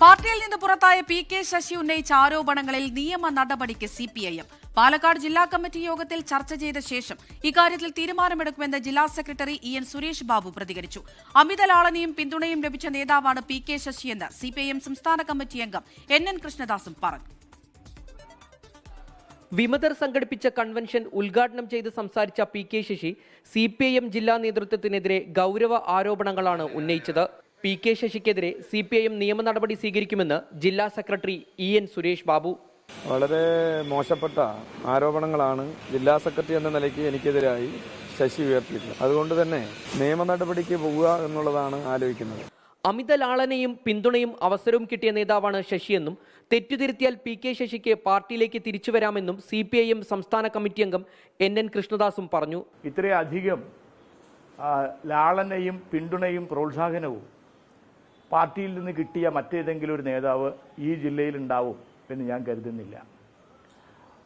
പാർട്ടിയിൽ നിന്ന് പുറത്തായ പി കെ ശശി ഉന്നയിച്ച ആരോപണങ്ങളിൽ നിയമ നടപടിക്ക് സിപിഐഎം. പാലക്കാട് ജില്ലാ കമ്മിറ്റി യോഗത്തിൽ ചർച്ച ചെയ്ത ശേഷം ഇക്കാര്യത്തിൽ തീരുമാനമെടുക്കുമെന്ന് ജില്ലാ സെക്രട്ടറി ഇ.എൻ. സുരേഷ് ബാബു പ്രതികരിച്ചു. അമിത ലാളനയും പിന്തുണയും ലഭിച്ച നേതാവാണ് പി കെ ശശിയെന്ന് സിപിഐഎം സംസ്ഥാന കമ്മിറ്റി അംഗം എൻ കൃഷ്ണദാസും പറഞ്ഞു. വിമതർ സംഘടിപ്പിച്ച കൺവെൻഷൻ ഉദ്ഘാടനം ചെയ്ത് സംസാരിച്ച പി കെ ശശി സിപിഐഎം ജില്ലാ നേതൃത്വത്തിനെതിരെ ഗൗരവ ആരോപണങ്ങളാണ് ഉന്നയിച്ചത്. പി കെ ശശിക്കെതിരെ സിപിഐഎം നിയമ നടപടി സ്വീകരിക്കുമെന്ന് ജില്ലാ സെക്രട്ടറി ഇ.എൻ. സുരേഷ് ബാബു. വളരെ മോശപ്പെട്ട ആരോപണങ്ങളാണ് ജില്ലാ സെക്രട്ടറി എന്ന നിലയ്ക്ക് എനിക്കെതിരായി ശശി ഉയർത്തിയിട്ടുള്ളത്. അതുകൊണ്ട് തന്നെ നിയമ നടപടിക്ക് പോവുക എന്നുള്ളതാണ് ആലോചിക്കുന്നത്. അമിത ലാളനയും പിന്തുണയും അവസരവും കിട്ടിയ നേതാവാണ് ശശിയെന്നും തെറ്റുതിരുത്തിയാൽ പി കെ ശശിക്ക് പാർട്ടിയിലേക്ക് തിരിച്ചുവരാമെന്നും സിപിഐഎം സംസ്ഥാന കമ്മിറ്റി അംഗം എൻ കൃഷ്ണദാസും പറഞ്ഞു. ഇത്രയധികം ലാളനയും പിന്തുണയും പ്രോത്സാഹനവും പാർട്ടിയിൽ നിന്ന് കിട്ടിയ മറ്റേതെങ്കിലും ഒരു നേതാവ് ഈ ജില്ലയിൽ ഉണ്ടാവും എന്ന് ഞാൻ കരുതുന്നില്ല.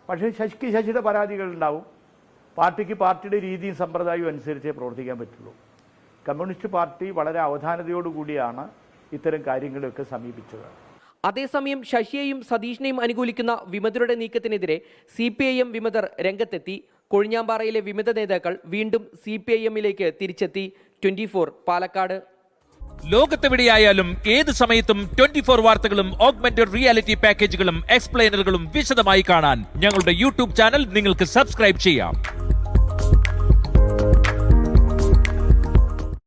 പക്ഷേ ശശിക്ക് ശശിയുടെ പരാതികൾ ഉണ്ടാവും. പാർട്ടിക്ക് പാർട്ടിയുടെ രീതിയും സമ്പ്രദായവും അനുസരിച്ചേ പ്രവർത്തിക്കാൻ പറ്റുള്ളൂ. കമ്മ്യൂണിസ്റ്റ് പാർട്ടി വളരെ അവധാനതയോടുകൂടിയാണ് ഇത്തരം കാര്യങ്ങളെയൊക്കെ സമീപിച്ചത്. അതേസമയം ശശിയെയും സതീഷിനെയും അനുകൂലിക്കുന്ന വിമതരുടെ നീക്കത്തിനെതിരെ സിപിഐഎം വിമതർ രംഗത്തെത്തി. കൊഴിഞ്ഞാമ്പാറയിലെ വിമത നേതാക്കൾ വീണ്ടും സിപിഐഎമ്മിലേക്ക് തിരിച്ചെത്തി. 24 പാലക്കാട്. ലോകത്തെവിടെയായാലും ഏത് സമയത്തും 24 വാർത്തകളും ഓഗ്മെന്റഡ് റിയാലിറ്റി പാക്കേജുകളും എക്സ്പ്ലെയിനറുകളും വിശദമായി കാണാൻ ഞങ്ങളുടെ യൂട്യൂബ് ചാനൽ നിങ്ങൾക്ക് സബ്സ്ക്രൈബ് ചെയ്യാം.